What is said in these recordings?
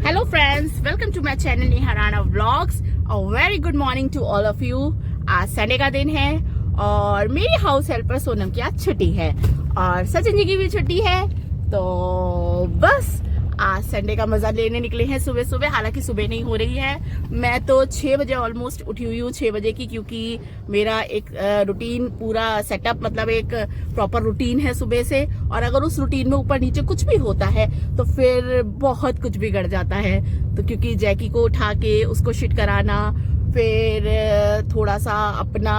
Hello friends, welcome to my channel Neha Rana vlogs. A very good morning to all of you. आज Sunday का दिन है और मेरी हाउस हेल्पर सोनम की आज छुट्टी है और सचिन जी की भी छुट्टी है। तो बस आज संडे का मजा लेने निकले हैं सुबह सुबह। हालांकि सुबह नहीं हो रही है, मैं तो 6 बजे ऑलमोस्ट उठी हुई हूँ, 6 बजे की, क्योंकि मेरा एक रूटीन पूरा सेटअप, मतलब एक प्रॉपर रूटीन है सुबह से। और अगर उस रूटीन में ऊपर नीचे कुछ भी होता है तो फिर बहुत कुछ बिगड़ जाता है। तो क्योंकि जैकी को उठा के उसको शिट कराना, फिर थोड़ा सा अपना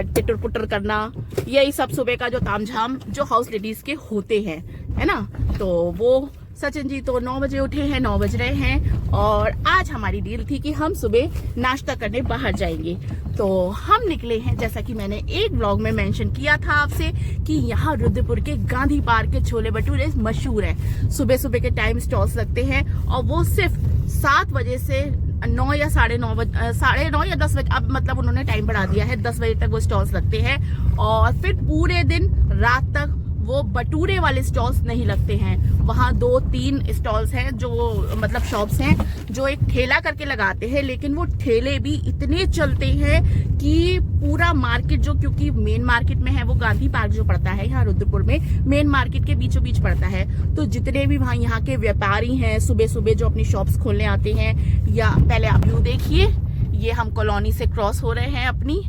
टिटर पुटर करना, यही सब सुबह का जो तामझाम जो हाउस लेडीज के होते हैं, है ना। तो वो सचिन जी तो 9 बजे उठे हैं, 9 बज रहे हैं और आज हमारी डील थी कि हम सुबह नाश्ता करने बाहर जाएंगे। तो हम निकले हैं, जैसा कि मैंने एक ब्लॉग में मेंशन किया था आपसे कि यहाँ रुद्रपुर के गांधी पार्क के छोले भटूरे मशहूर है। सुबह सुबह के टाइम स्टॉल्स लगते हैं और वो सिर्फ 7 बजे से 9 या 9:30 या 10 बजे, अब मतलब उन्होंने टाइम बढ़ा दिया है, 10 बजे तक वो स्टॉल्स लगते हैं। और फिर पूरे दिन रात तक वो बटूरे वाले स्टॉल्स नहीं लगते हैं। वहाँ 2-3 स्टॉल्स हैं, जो मतलब शॉप्स हैं जो एक ठेला करके लगाते हैं, लेकिन वो ठेले भी इतने चलते हैं कि पूरा मार्केट जो, क्योंकि मेन मार्केट में है वो गांधी पार्क जो पड़ता है यहाँ रुद्रपुर में, मेन मार्केट के बीचों बीच पड़ता है। तो जितने भी वहाँ यहाँ के व्यापारी हैं सुबह सुबह जो अपनी शॉप्स खोलने आते हैं, या पहले आप यूँ देखिए, ये हम कॉलोनी से क्रॉस हो रहे हैं अपनी,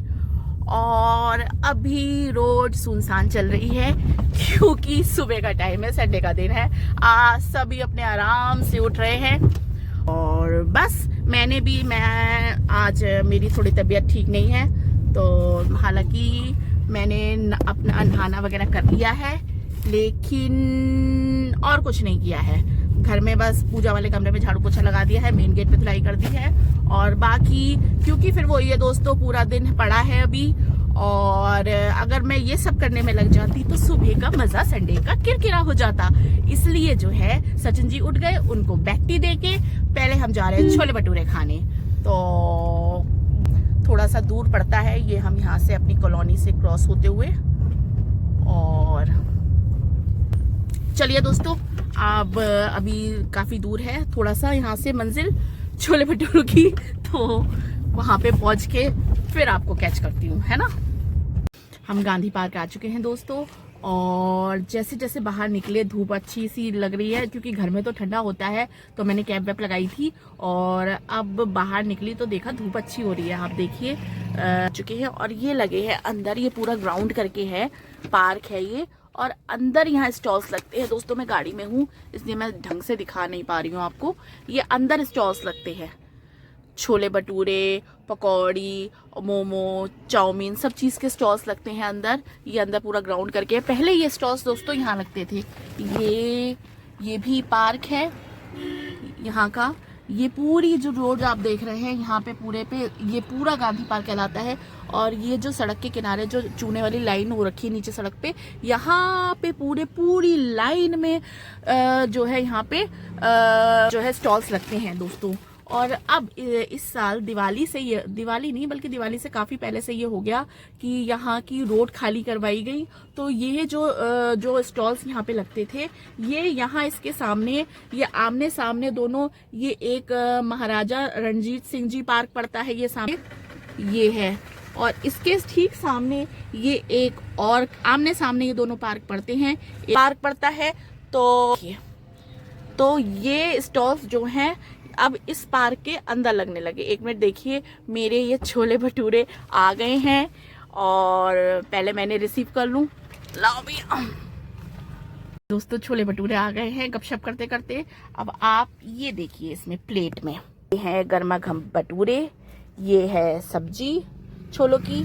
और अभी रोड सुनसान चल रही है क्योंकि सुबह का टाइम है, संडे का दिन है। आज सभी अपने आराम से उठ रहे हैं और बस मैं आज मेरी थोड़ी तबीयत ठीक नहीं है, तो हालांकि मैंने अपना नहाना वगैरह कर लिया है, लेकिन और कुछ नहीं किया है। घर में बस पूजा वाले कमरे में झाड़ू पोछा लगा दिया है, मेन गेट पे धुलाई कर दी है, और बाकी क्योंकि फिर वो ये दोस्तों पूरा दिन पड़ा है अभी, और अगर मैं ये सब करने में लग जाती तो सुबह का मजा संडे का किरकिरा हो जाता। इसलिए जो है सचिन जी उठ गए, उनको बैकटी दे के पहले हम जा रहे हैं छोले भटूरे खाने। तो थोड़ा सा दूर पड़ता है ये, हम यहाँ से अपनी कॉलोनी से क्रॉस होते हुए, और चलिए दोस्तों, अब अभी काफी दूर है थोड़ा सा यहाँ से मंजिल छोले भटूरों की, तो वहां पे पहुंच के फिर आपको कैच करती हूँ, है ना। हम गांधी पार्क आ चुके हैं दोस्तों, और जैसे जैसे बाहर निकले धूप अच्छी सी लग रही है, क्योंकि घर में तो ठंडा होता है, तो मैंने कैप वैप लगाई थी, और अब बाहर निकली तो देखा धूप अच्छी हो रही है। आप देखिए चुके हैं, और ये लगे हैं अंदर, ये पूरा ग्राउंड करके है, पार्क है ये, और अंदर यहाँ स्टॉल्स लगते हैं दोस्तों। मैं गाड़ी में हूँ इसलिए मैं ढंग से दिखा नहीं पा रही हूँ आपको। ये अंदर स्टॉल्स लगते हैं, छोले भटूरे, पकौड़ी, मोमो, चाउमीन, सब चीज़ के स्टॉल्स लगते हैं अंदर। ये अंदर पूरा ग्राउंड करके, पहले ये स्टॉल्स दोस्तों यहाँ लगते थे। ये भी पार्क है यहाँ का। ये पूरी जो रोड आप देख रहे हैं यहाँ पे पूरे पे, ये पूरा गांधी पार्क कहलाता है। और ये जो सड़क के किनारे जो चूने वाली लाइन हो रखी है नीचे सड़क पे, यहाँ पे पूरी लाइन में जो है यहाँ पे जो है स्टॉल्स लगते हैं दोस्तों। और अब इस साल दिवाली से, ये दिवाली नहीं बल्कि दिवाली से काफ़ी पहले से ये हो गया कि यहाँ की रोड खाली करवाई गई। तो ये जो स्टॉल्स यहाँ पे लगते थे, ये यहाँ इसके सामने, ये आमने सामने दोनों, ये एक महाराजा रणजीत सिंह जी पार्क पड़ता है, ये सामने ये है, और इसके ठीक सामने ये एक और आमने सामने ये दोनों पार्क पड़ते हैं, पार्क पड़ता है। तो ये स्टॉल्स जो हैं अब इस पार्क के अंदर लगने लगे। एक मिनट देखिए, मेरे ये छोले भटूरे आ गए हैं और पहले मैंने रिसीव कर लूं। लाओ भैया दोस्तों, छोले भटूरे आ गए हैं गपशप करते करते। अब आप ये देखिए, इसमें प्लेट में ये है गर्मा गर्म भटूरे, ये है सब्जी छोलों की,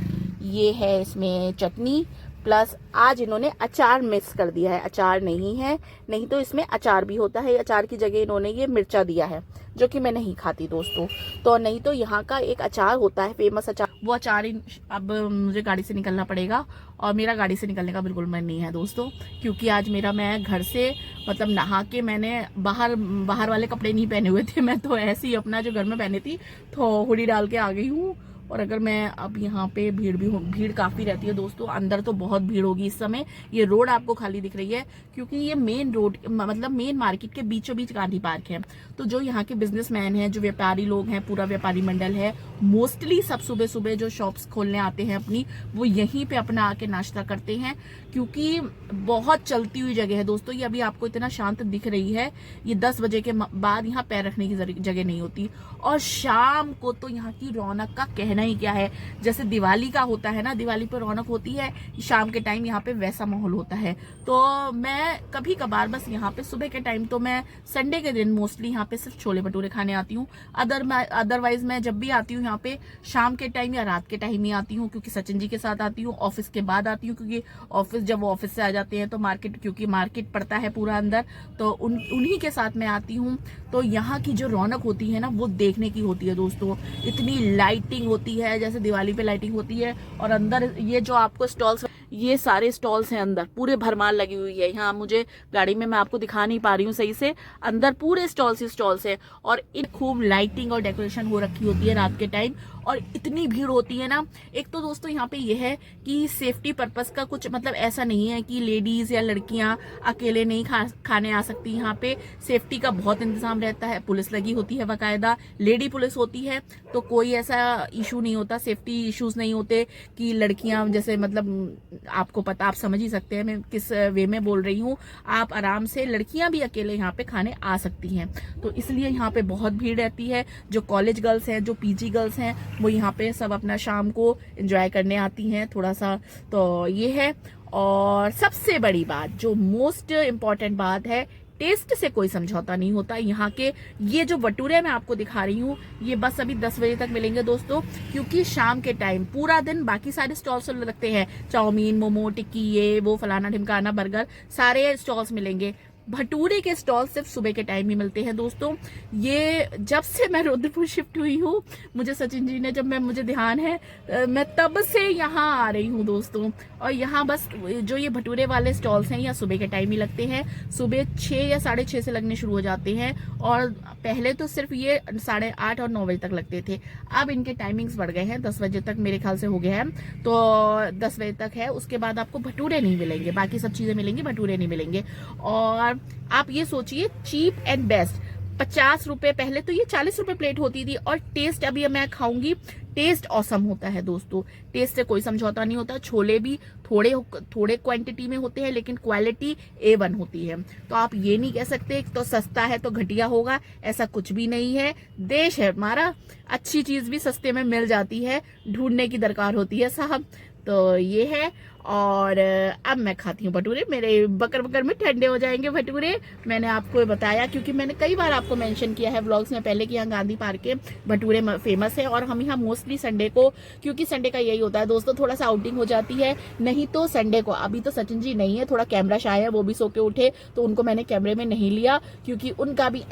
ये है इसमें चटनी, प्लस आज इन्होंने अचार मिक्स कर दिया है। अचार नहीं है, नहीं तो इसमें अचार भी होता है, अचार की जगह इन्होंने ये मिर्चा दिया है, जो कि मैं नहीं खाती दोस्तों। तो नहीं तो यहाँ का एक अचार होता है फेमस अचार, वो अचार अब मुझे गाड़ी से निकलना पड़ेगा, और मेरा गाड़ी से निकलने का बिल्कुल मन नहीं है दोस्तों, क्योंकि आज मैं घर से मतलब नहा के, मैंने बाहर वाले कपड़े नहीं पहने हुए थे, मैं तो ऐसे ही अपना जो घर में पहने थी तो हुडी डाल के आ गई हूँ। और अगर मैं अब यहाँ पे भीड़ काफ़ी रहती है दोस्तों, अंदर तो बहुत भीड़ होगी इस समय। ये रोड आपको खाली दिख रही है क्योंकि ये मेन रोड मतलब मेन मार्केट के बीचों बीच गांधी पार्क है। तो जो यहाँ के बिजनेसमैन हैं, जो व्यापारी लोग हैं, पूरा व्यापारी मंडल है, मोस्टली सब सुबह सुबह जो शॉप्स खोलने आते हैं अपनी, वो यहीं पे अपना आके नाश्ता करते हैं क्योंकि बहुत चलती हुई जगह है दोस्तों। ये अभी आपको इतना शांत दिख रही है, ये 10 बजे के बाद यहाँ पैर रखने की जगह नहीं होती। और शाम को तो यहाँ की रौनक का कहना ही क्या है, जैसे दिवाली का होता है ना, दिवाली पर रौनक होती है, शाम के टाइम यहाँ पे वैसा माहौल होता है। तो मैं कभी कभार बस यहाँ पे सुबह के टाइम, तो मैं संडे के दिन मोस्टली यहाँ पे सिर्फ छोले भटूरे खाने आती हूँ। अदरवाइज मैं जब भी आती हूँ यहाँ पे शाम के टाइम या रात के टाइम ही आती हूँ, क्योंकि सचिन जी के साथ आती हूँ, ऑफिस के बाद आती हूँ, क्योंकि जब वो ऑफिस से आ जाते हैं तो मार्केट, क्योंकि मार्केट पड़ता है पूरा अंदर, तो उन्हीं के साथ मैं आती हूँ। तो यहाँ की जो रौनक होती है ना, वो देखने की होती है दोस्तों। इतनी लाइटिंग होती है जैसे दिवाली पे लाइटिंग होती है। और अंदर ये जो आपको स्टॉल्स, ये सारे स्टॉल्स हैं अंदर, पूरे भरमार लगी हुई है। यहाँ मुझे गाड़ी में मैं आपको दिखा नहीं पा रही हूँ सही से, अंदर पूरे स्टॉल्स है और इन खूब लाइटिंग और डेकोरेशन हो रखी होती है रात के टाइम। और इतनी भीड़ होती है ना। एक तो दोस्तों यहाँ पे ये है कि सेफ्टी पर्पस का कुछ मतलब ऐसा नहीं है कि लेडीज या लड़कियां अकेले नहीं खाने आ सकती। यहाँ पे सेफ्टी का बहुत इंतजाम रहता है, पुलिस लगी होती है, बाकायदा लेडी पुलिस होती है, तो कोई ऐसा इशू नहीं होता, सेफ्टी इश्यूज नहीं होते कि लड़कियां जैसे, मतलब आपको पता, आप समझ ही सकते हैं मैं किस वे में बोल रही हूँ। आप आराम से, लड़कियां भी अकेले यहाँ पे खाने आ सकती हैं। तो इसलिए यहाँ पे बहुत भीड़ रहती है। जो कॉलेज गर्ल्स हैं, जो पीजी गर्ल्स हैं, वो यहाँ पे सब अपना शाम को एंजॉय करने आती हैं थोड़ा सा। तो ये है। और सबसे बड़ी बात, जो मोस्ट इम्पॉर्टेंट बात है, टेस्ट से कोई समझौता नहीं होता। यहाँ के ये जो भटूरे मैं आपको दिखा रही हूँ, ये बस अभी 10 बजे तक मिलेंगे दोस्तों, क्योंकि शाम के टाइम पूरा दिन बाकी सारे स्टॉल्स लगते हैं, चाउमीन, मोमो, टिक्की, ये वो फलाना ढिमकाना, बर्गर, सारे स्टॉल्स मिलेंगे। भटूरे के स्टॉल सिर्फ सुबह के टाइम ही मिलते हैं दोस्तों। ये जब से मैं रुद्रपुर शिफ्ट हुई हूँ, मुझे सचिन जी ने, जब मुझे ध्यान है, मैं तब से यहाँ आ रही हूँ दोस्तों। और यहाँ बस जो ये भटूरे वाले स्टॉल्स हैं, यहाँ सुबह के टाइम ही लगते हैं। सुबह 6 या 6:30 से लगने शुरू हो जाते हैं, और पहले तो सिर्फ ये 8:30 और 9 बजे तक लगते थे। अब इनके टाइमिंग्स बढ़ गए हैं, 10 बजे तक मेरे ख्याल से हो गया है, तो 10 बजे तक है। उसके बाद आपको भटूरे नहीं मिलेंगे, बाकी सब चीजें मिलेंगी, भटूरे नहीं मिलेंगे। और आप ये सोचिए, चीप एंड बेस्ट, 50 रुपए, पहले तो ये 40 रुपए प्लेट होती थी। और टेस्ट, अभी मैं खाऊंगी, टेस्ट ऑसम होता है दोस्तों, टेस्ट से कोई समझौता नहीं होता। छोले भी थोड़े क्वांटिटी में होते हैं, लेकिन क्वालिटी A1 होती है। तो आप ये नहीं कह सकते तो सस्ता है तो घटिया होगा, ऐसा कुछ भी नहीं है। देश है हमारा, अच्छी चीज भी सस्ते में मिल जाती है, ढूंढने की दरकार होती है साहब। तो ये है। और अब मैं खाती हूँ भटूरे, मेरे बकर में ठंडे हो जाएंगे भटूरे। मैंने आपको बताया, क्योंकि मैंने कई बार आपको मेंशन किया है व्लॉग्स में पहले कि यहाँ गांधी पार्क के भटूरे फेमस है। और हम यहाँ मोस्टली संडे को, क्योंकि संडे का यही होता है दोस्तों, थोड़ा सा आउटिंग हो जाती है। नहीं तो संडे को, अभी तो सचिन जी नहीं है, थोड़ा कैमरा शाय है, वो भी सो के उठे, तो उनको मैंने कैमरे में नहीं लिया, क्योंकि उनका भी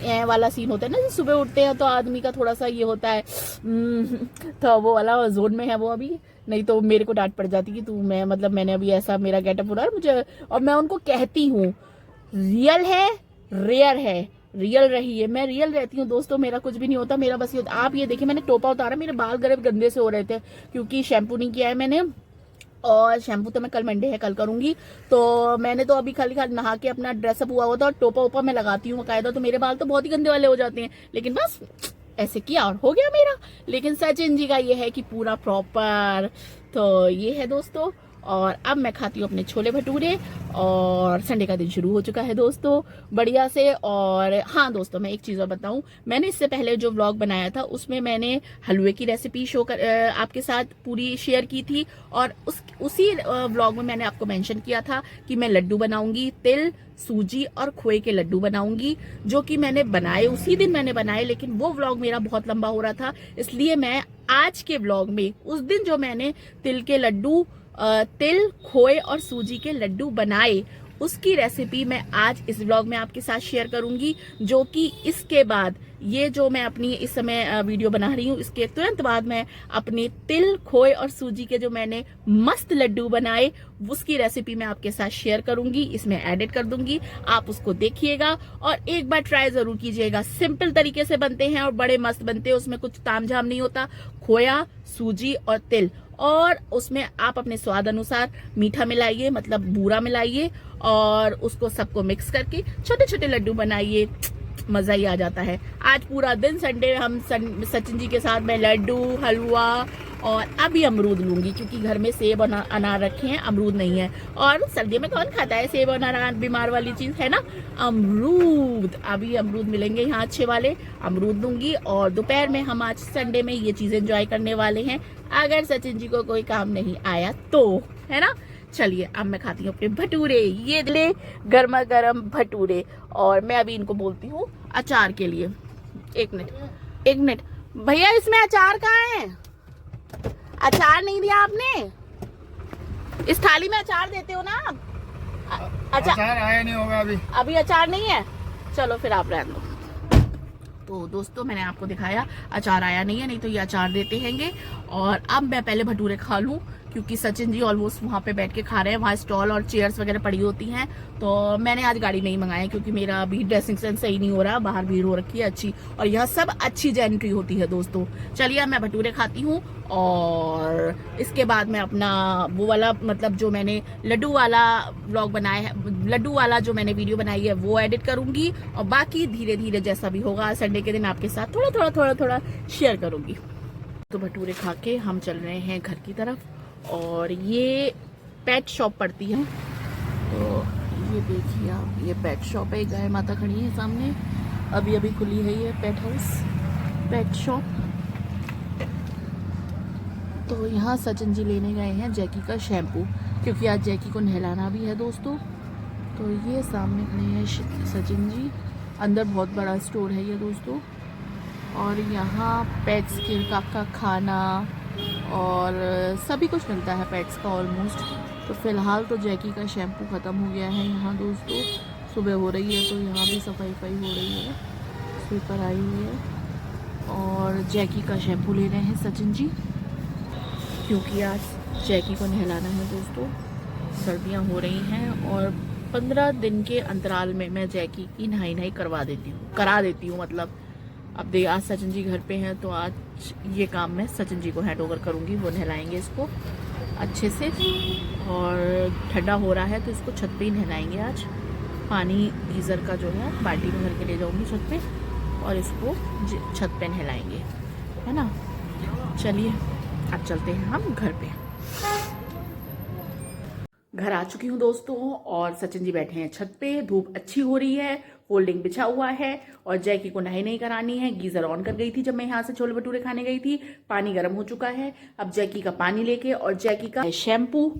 ए वाला सीन होता है ना, सुबह उठते हैं तो आदमी का थोड़ा सा ये होता है, तो वो वाला जोन में है वो अभी। नहीं तो मेरे को डांट पड़ जाती कि मैंने अभी ऐसा मेरा गेटअप हो रहा है मुझे। और मैं उनको कहती हूँ, रियल है, रेयर है, रियल रही है। मैं रियल रहती हूँ दोस्तों, मेरा कुछ भी नहीं होता, मेरा बस ये। आप ये देखिए, मैंने टोपा उतारा, मेरे बाल गंदे से हो रहे थे क्योंकि शैम्पू नहीं किया है मैंने, और शैम्पू तो मैं कल मंडे है, कल करूंगी। तो मैंने तो अभी खाली नहा के अपना ड्रेसअप हुआ होता, और टोपा ओपा मैं लगाती हूँ कायदा, तो मेरे बाल तो बहुत ही गंदे वाले हो जाते हैं, लेकिन बस ऐसे किया और हो गया मेरा। लेकिन सचिन जी का ये है कि पूरा प्रॉपर। तो ये है दोस्तों। और अब मैं खाती हूँ अपने छोले भटूरे, और संडे का दिन शुरू हो चुका है दोस्तों बढ़िया से। और हाँ दोस्तों, मैं एक चीज़ और बताऊं, मैंने इससे पहले जो व्लॉग बनाया था उसमें मैंने हलवे की रेसिपी आपके साथ पूरी शेयर की थी, और उसी व्लॉग में मैंने आपको मेंशन किया था कि मैं लड्डू बनाऊंगी, तिल, सूजी और खोए के लड्डू बनाऊंगी, जो कि मैंने बनाए, उसी दिन मैंने बनाए। लेकिन वो व्लॉग मेरा बहुत लंबा हो रहा था, इसलिए मैं आज के व्लॉग में उस दिन जो मैंने तिल, खोए और सूजी के लड्डू बनाए, उसकी रेसिपी मैं आज इस व्लॉग में आपके साथ शेयर करूंगी, जो कि इसके बाद ये जो मैं अपनी इस समय वीडियो बना रही हूँ, इसके तुरंत बाद मैं अपने तिल, खोए और सूजी के जो मैंने मस्त लड्डू बनाए उसकी रेसिपी मैं आपके साथ शेयर करूंगी, इसमें एडिट कर दूंगी। आप उसको देखिएगा और एक बार ट्राई जरूर कीजिएगा। सिंपल तरीके से बनते हैं और बड़े मस्त बनते हैं, उसमें कुछ तामझाम नहीं होता। खोया, सूजी और तिल, और उसमें आप अपने स्वाद अनुसार मीठा मिलाइए, मतलब बूरा मिलाइए, और उसको सबको मिक्स करके छोटे छोटे लड्डू बनाइए। मजा ही आ जाता है। आज पूरा दिन संडे हम सचिन जी के साथ मैं लड्डू, हलवा और अभी अमरूद लूंगी, क्योंकि घर में सेब और अनार रखे हैं, अमरूद नहीं है। और सर्दियों में कौन खाता है सेब और अनार, बीमार वाली चीज है ना। अमरूद, अभी अमरूद मिलेंगे यहाँ अच्छे वाले, अमरूद लूंगी। और दोपहर में हम आज संडे में ये चीज एंजॉय करने वाले हैं, अगर सचिन जी को कोई काम नहीं आया तो, है ना। चलिए अब मैं खाती हूँ अपने भटूरे, ये ले गर्मा गर्म भटूरे। और मैं अभी इनको बोलती हूँ अचार के लिए। एक मिनट भैया, इसमें अचार कहाँ है? अचार नहीं दिया आपने? इस थाली में अचार देते हो ना आप? अचार आया नहीं होगा अभी अचार नहीं है। चलो फिर आप रहने दो। तो दोस्तों मैंने आपको दिखाया अचार आया नहीं है, नहीं तो ये अचार देते हैंगे। और अब मैं पहले भटूरे खा लूं, क्योंकि सचिन जी ऑलमोस्ट वहाँ पे बैठ के खा रहे हैं, वहाँ स्टॉल और चेयर्स वगैरह पड़ी होती हैं। तो मैंने आज गाड़ी नहीं मंगाया, क्योंकि मेरा अभी ड्रेसिंग सेंस सही नहीं हो रहा, बाहर भीड़ हो रखी है अच्छी, और यहाँ सब अच्छी जेंट्री होती है दोस्तों। चलिए मैं भटूरे खाती हूँ, और इसके बाद मैं अपना वो वाला, मतलब जो मैंने लड्डू वाला व्लॉग बनाया है, लड्डू वाला जो मैंने वीडियो बनाई है वो एडिट करूंगी, और बाकी धीरे धीरे जैसा भी होगा संडे के दिन आपके साथ थोड़ा थोड़ा शेयर करूंगी। तो भटूरे खा के हम चल रहे हैं घर की तरफ, और ये पेट शॉप पड़ती है। तो ये देखिए आप, ये पेट शॉप है, गाय माता खड़ी है सामने, अभी अभी खुली है ये पेट हाउस, पेट शॉप। तो यहाँ सचिन जी लेने गए हैं जैकी का शैम्पू, क्योंकि आज जैकी को नहलाना भी है दोस्तों। तो ये सामने खड़े हैं सचिन जी, अंदर बहुत बड़ा स्टोर है ये दोस्तों। और यहाँ पेट्स के का खाना और सभी कुछ मिलता है पेट्स का ऑलमोस्ट। तो फिलहाल तो जैकी का शैम्पू ख़त्म हो गया है यहाँ दोस्तों, सुबह हो रही है तो यहाँ भी सफाई हो रही है, स्वीपर आई हुई है। और जैकी का शैम्पू ले रहे हैं सचिन जी, क्योंकि आज जैकी को नहलाना है दोस्तों, सर्दियाँ हो रही हैं, और 15 दिन के अंतराल में मैं जैकी की नहाई करा देती हूँ मतलब। अब आज सचिन जी घर पे हैं, तो आज ये काम मैं सचिन जी को हैंड ओवर करूँगी, वो नहलाएंगे इसको अच्छे से। और ठंडा हो रहा है तो इसको छत पे ही नहलाएंगे आज। पानी गीज़र का जो है बाल्टी में भर के ले जाऊँगी छत पे, और इसको छत पे नहलाएंगे, है ना। चलिए अब चलते हैं हम घर पे। घर आ चुकी हूँ दोस्तों, और सचिन जी बैठे हैं छत पे, धूप अच्छी हो रही है, फोल्डिंग बिछा हुआ है, और जैकी को नहाई नहीं करानी है। गीजर ऑन कर गई थी जब मैं यहाँ से छोले भटूरे खाने गई थी, पानी गर्म हो चुका है। अब जैकी का पानी लेके और जैकी का शैम्पू,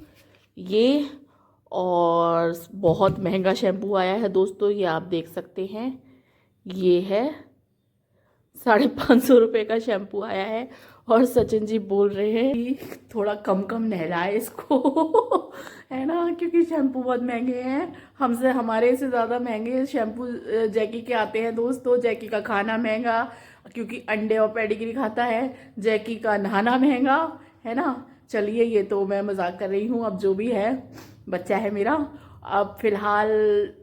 ये और बहुत महंगा शैम्पू आया है दोस्तों, ये आप देख सकते हैं, ये है 550 रुपये का शैम्पू आया है। और सचिन जी बोल रहे हैं कि थोड़ा कम नहलाए इसको है ना, क्योंकि शैम्पू बहुत महंगे हैं, हमारे से ज़्यादा महंगे शैम्पू जैकी के आते हैं दोस्तों। जैकी का खाना महंगा, क्योंकि अंडे और पेडिग्री खाता है, जैकी का नहाना महंगा, है ना। चलिए ये तो मैं मजाक कर रही हूँ, अब जो भी है बच्चा है मेरा। अब फिलहाल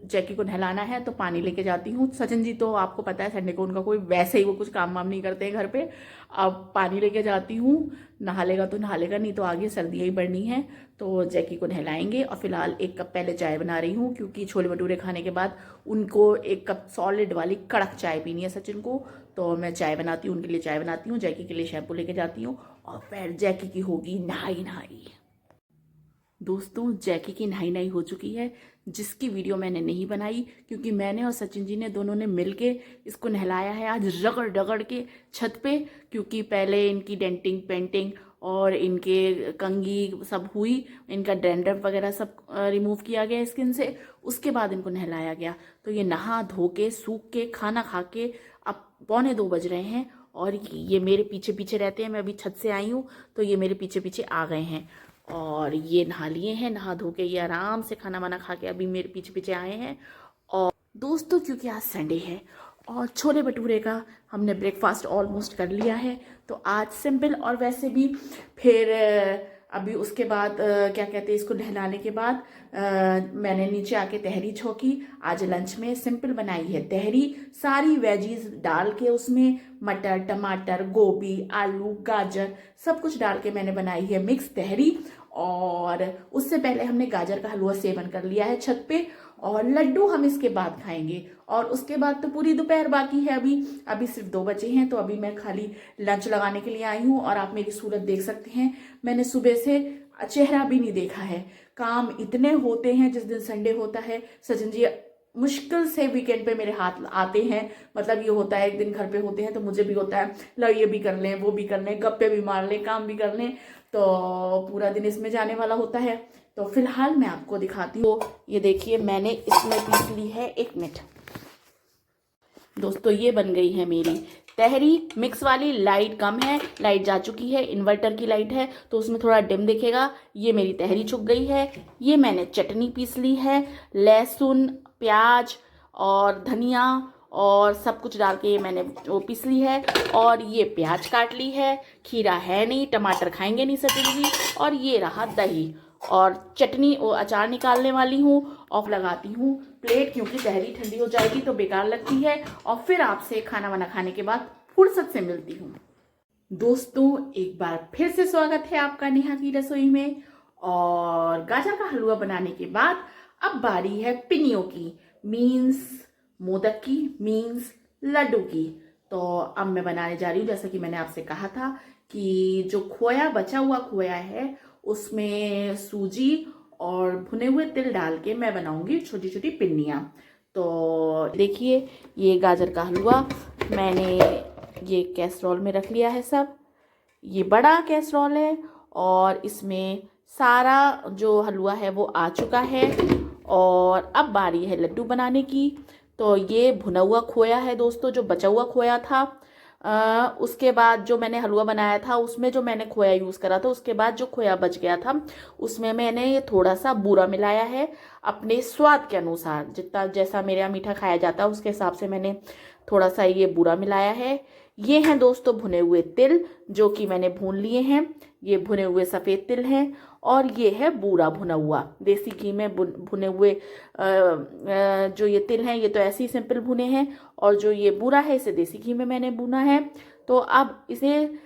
जैकी को नहलाना है तो पानी लेके जाती हूँ। सचिन जी तो आपको पता है संडे को उनका कोई वैसे ही वो कुछ काम वाम नहीं करते हैं घर पे। अब पानी लेके जाती हूँ, नहा लेगा तो नहा लेगा, नहीं तो आगे सर्दियाँ ही बढ़नी है। तो जैकी को नहलाएंगे, और फिलहाल 1 कप पहले चाय बना रही हूँ, क्योंकि छोले भटूरे खाने के बाद उनको 1 कप सॉलिड वाली कड़क चाय पीनी है सचिन को। तो मैं चाय बनाती हूँ, उनके लिए चाय बनाती हूँ, जैकी के लिए शैम्पू लेके जाती हूँ, और फिर जैकी की होगी नहाई। दोस्तों जैकी की नहाई हो चुकी है, जिसकी वीडियो मैंने नहीं बनाई, क्योंकि मैंने और सचिन जी ने दोनों ने मिलके इसको नहलाया है आज रगड़ के छत पे। क्योंकि पहले इनकी डेंटिंग पेंटिंग और इनके कंघी सब हुई, इनका डैंड्रफ वगैरह सब रिमूव किया गया स्किन से, उसके बाद इनको नहलाया गया। तो ये नहा धो के सूख के खाना खा के अब 1:45 बज रहे हैं, और ये मेरे पीछे रहते हैं। मैं अभी छत से आई हूँ तो ये मेरे पीछे आ गए हैं। और ये नहा लिए हैं, नहा धो के ये आराम से खाना वाना खा के अभी मेरे पीछे पीछे आए हैं। और दोस्तों क्योंकि आज संडे है और छोले भटूरे का हमने ब्रेकफास्ट ऑलमोस्ट कर लिया है, तो आज सिंपल। और वैसे भी फिर अभी उसके बाद क्या कहते हैं, इसको नहलाने के बाद मैंने नीचे आके तहरी छोकी। आज लंच में सिंपल बनाई है तहरी, सारी वेजीज डाल के, उसमें मटर, टमाटर, गोभी, आलू, गाजर सब कुछ डाल के मैंने बनाई है मिक्स तहरी। और उससे पहले हमने गाजर का हलवा सेवन कर लिया है छत पे, और लड्डू हम इसके बाद खाएंगे। और उसके बाद तो पूरी दोपहर बाकी है। अभी सिर्फ 2 बजे हैं, तो अभी मैं खाली लंच लगाने के लिए आई हूँ। और आप मेरी सूरत देख सकते हैं, मैंने सुबह से चेहरा भी नहीं देखा है। काम इतने होते हैं जिस दिन संडे होता है। सचिन जी मुश्किल से वीकेंड पे मेरे हाथ आते हैं, मतलब ये होता है एक दिन घर पे होते हैं तो मुझे भी होता है लो ये भी कर लें, वो भी कर लें, गप्पे भी मार लें, काम भी कर लें, तो पूरा दिन इसमें जाने वाला होता है। तो फिलहाल मैं आपको दिखाती हूँ। ये देखिए मैंने इसमें पीस ली है, 1 मिनट दोस्तों, ये बन गई है मेरी तहरी मिक्स वाली। लाइट कम है, लाइट जा चुकी है, इन्वर्टर की लाइट है तो उसमें थोड़ा डिम दिखेगा। ये मेरी तहरी छुप गई है। ये मैंने चटनी पीस ली है, लहसुन, प्याज और धनिया और सब कुछ डाल के मैंने वो पीस ली है। और ये प्याज काट ली है, खीरा है नहीं, टमाटर खाएंगे नहीं सचिन जी। और ये रहा दही और चटनी और अचार निकालने वाली हूँ और लगाती हूँ प्लेट, क्योंकि तहरी ठंडी हो जाएगी तो बेकार लगती है। और फिर आपसे खाना वाना खाने के बाद फुर्सत से मिलती हूँ। दोस्तों एक बार फिर से स्वागत है आपका नेहा की रसोई में। और गाजर का हलवा बनाने के बाद अब बारी है पिनियों की, मीन्स मोदक की, मीन्स लड्डू की। तो अब मैं बनाने जा रही हूँ, जैसा कि मैंने आपसे कहा था कि जो खोया, बचा हुआ खोया है, उसमें सूजी और भुने हुए तिल डाल के मैं बनाऊंगी छोटी छोटी पिन्नियाँ। तो देखिए ये गाजर का हलवा मैंने ये कैसरोल में रख लिया है सब। ये बड़ा कैसरोल है और इसमें सारा जो हलवा है वो आ चुका है। और अब बारी है लड्डू बनाने की। तो ये भुना हुआ खोया है दोस्तों, जो बचा हुआ खोया था। उसके बाद जो मैंने हलवा बनाया था उसमें जो मैंने खोया यूज़ करा था, उसके बाद जो खोया बच गया था उसमें मैंने ये थोड़ा सा बूरा मिलाया है अपने स्वाद के अनुसार। जितना जैसा मेरे यहाँ मीठा खाया जाता है उसके हिसाब से मैंने थोड़ा सा ये बूरा मिलाया है। ये हैं दोस्तों भुने हुए तिल, जो कि मैंने भून लिए हैं। ये भुने हुए सफ़ेद तिल हैं। और ये है बूरा भुना हुआ देसी घी में भुने हुए जो ये तिल हैं, ये तो ऐसे ही सिंपल भुने हैं। और जो ये बूरा है इसे देसी घी में मैंने भुना है। तो अब इसे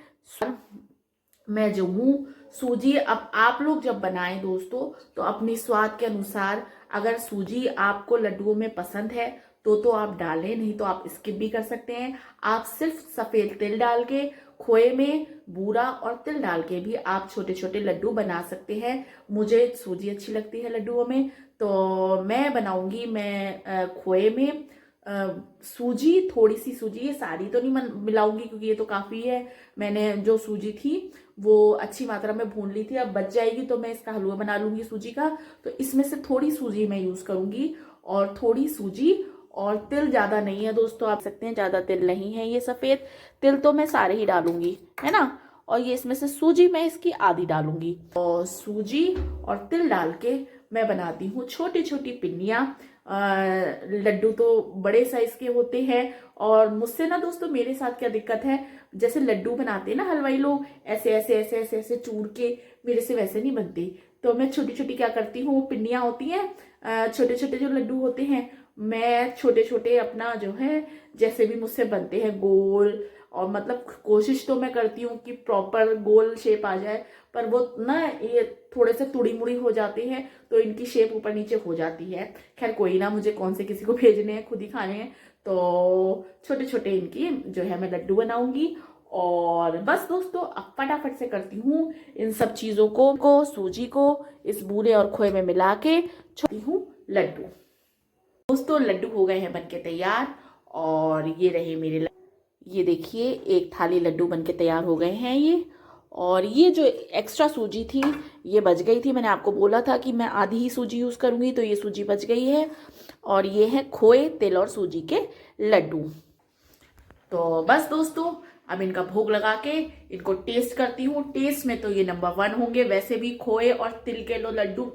मैं जो हूँ सूजी, अब आप लोग जब बनाएं दोस्तों तो अपने स्वाद के अनुसार, अगर सूजी आपको लड्डुओं में पसंद है तो आप डालें, नहीं तो आप स्किप भी कर सकते हैं। आप सिर्फ सफ़ेद तिल डाल के, खोए में बूरा और तिल डाल के भी आप छोटे छोटे लड्डू बना सकते हैं। मुझे सूजी अच्छी लगती है लड्डुओं में, तो मैं बनाऊंगी मैं खोए में सूजी, थोड़ी सी सूजी, ये सारी तो नहीं मिलाऊंगी क्योंकि ये तो काफ़ी है। मैंने जो सूजी थी वो अच्छी मात्रा में भून ली थी, अब बच जाएगी तो मैं इसका हलवा बना लूंगी सूजी का। तो इसमें से थोड़ी सूजी मैं यूज़ करूंगी, और थोड़ी सूजी और तिल, ज़्यादा नहीं है दोस्तों, आप सकते हैं ज़्यादा तिल नहीं है। ये सफ़ेद तिल तो मैं सारे ही डालूंगी, है ना। और ये इसमें से सूजी मैं इसकी आधी डालूंगी। और सूजी और तिल डाल के मैं बनाती हूँ छोटी छोटी पिन्नियाँ। लड्डू तो बड़े साइज के होते हैं। और मुझसे ना दोस्तों, मेरे साथ क्या दिक्कत है, जैसे लड्डू बनाते हैं ना हलवाई लोग, ऐसे ऐसे ऐसे ऐसे ऐसे चूर के, मेरे से वैसे नहीं बनती। तो मैं छोटी छोटी क्या करती हूँ, पिन्नियाँ होती हैं छोटे छोटे जो लड्डू होते हैं, मैं छोटे छोटे अपना जो है जैसे भी मुझसे बनते हैं गोल, और मतलब कोशिश तो मैं करती हूँ कि प्रॉपर गोल शेप आ जाए, पर वो ना ये थोड़े से तुड़ी मुड़ी हो जाते हैं तो इनकी शेप ऊपर नीचे हो जाती है। खैर कोई ना, मुझे कौन से किसी को भेजने हैं, खुद ही खाने हैं। तो छोटे छोटे इनकी जो है मैं लड्डू बनाऊंगी। और बस दोस्तों अब फटाफट से करती हूँ इन सब चीज़ों को सूजी को इस बूरे और खोए में मिला के छोड़ती हूँ लड्डू। दोस्तों लड्डू हो गए हैं बनके तैयार, और ये रहे मेरे ये देखिए एक थाली लड्डू बनके तैयार हो गए हैं ये। और ये जो एक्स्ट्रा सूजी थी ये बच गई थी, मैंने आपको बोला था कि मैं आधी ही सूजी यूज़ करूँगी, तो ये सूजी बच गई है। और ये है खोए, तिल और सूजी के लड्डू। तो बस दोस्तों अब इनका भोग लगा के इनको टेस्ट करती हूँ। टेस्ट में तो ये नंबर 1 होंगे। वैसे भी खोए और तिल के लड्डू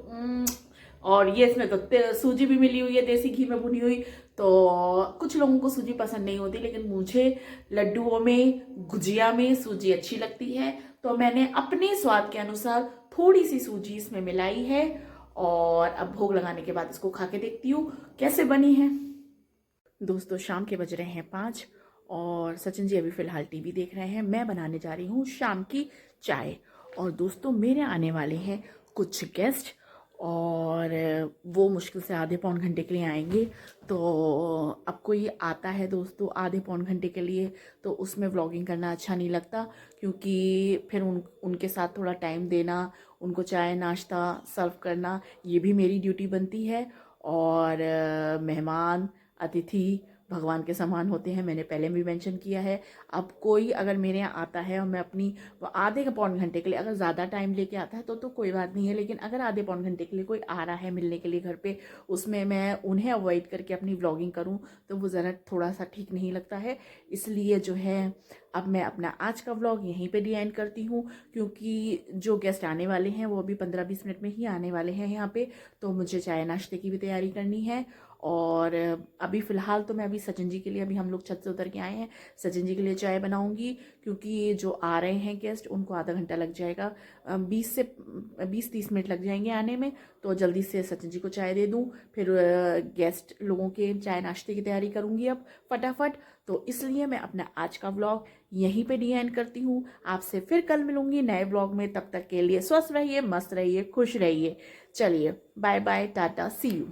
और ये इसमें तो सूजी भी मिली हुई है, देसी घी में भुनी हुई। तो कुछ लोगों को सूजी पसंद नहीं होती, लेकिन मुझे लड्डुओं में, गुजिया में सूजी अच्छी लगती है। तो मैंने अपने स्वाद के अनुसार थोड़ी सी सूजी इसमें मिलाई है और अब भोग लगाने के बाद इसको खा के देखती हूँ कैसे बनी है। दोस्तों शाम के बज रहे हैं 5 और सचिन जी अभी फिलहाल टीवी देख रहे हैं। मैं बनाने जा रही हूँ शाम की चाय। और दोस्तों मेरे आने वाले हैं कुछ गेस्ट और वो मुश्किल से आधे पौन घंटे के लिए आएंगे। तो अब कोई आता है दोस्तों आधे पौन घंटे के लिए, तो उसमें व्लॉगिंग करना अच्छा नहीं लगता, क्योंकि फिर उनके साथ थोड़ा टाइम देना, उनको चाय नाश्ता सर्व करना, ये भी मेरी ड्यूटी बनती है। और मेहमान अतिथि भगवान के समान होते हैं, मैंने पहले भी मेंशन किया है। अब कोई अगर मेरे यहाँ आता है और मैं अपनी आधे का पौन घंटे के लिए, अगर ज़्यादा टाइम लेके आता है तो कोई बात नहीं है, लेकिन अगर आधे पौन घंटे के लिए कोई आ रहा है मिलने के लिए घर पे, उसमें मैं उन्हें अवॉइड करके अपनी व्लॉगिंग करूँ तो वो ज़रा थोड़ा सा ठीक नहीं लगता है। इसलिए जो है अब मैं अपना आज का व्लॉग यहीं पे डी एंड करती हूँ, क्योंकि जो गेस्ट आने वाले हैं वो अभी 15-20 मिनट में ही आने वाले हैं यहाँ पे। तो मुझे चाय नाश्ते की भी तैयारी करनी है। और अभी फ़िलहाल तो मैं अभी सचिन जी के लिए, अभी हम लोग छत से उतर के आए हैं, सचिन जी के लिए चाय बनाऊंगी, क्योंकि जो आ रहे हैं गेस्ट उनको आधा घंटा लग जाएगा, 20-30 मिनट लग जाएंगे आने में। तो जल्दी से सचिन जी को चाय दे दूं, फिर गेस्ट लोगों के चाय नाश्ते की तैयारी करूंगी अब फटाफट। तो इसलिए मैं अपना आज का व्लॉग यहीं पे डी एंड करती हूँ। आपसे फिर कल मिलूंगी नए व्लॉग में। तब तक के लिए स्वस्थ रहिए, मस्त रहिए, खुश रहिए। चलिए bye bye, tata, see you.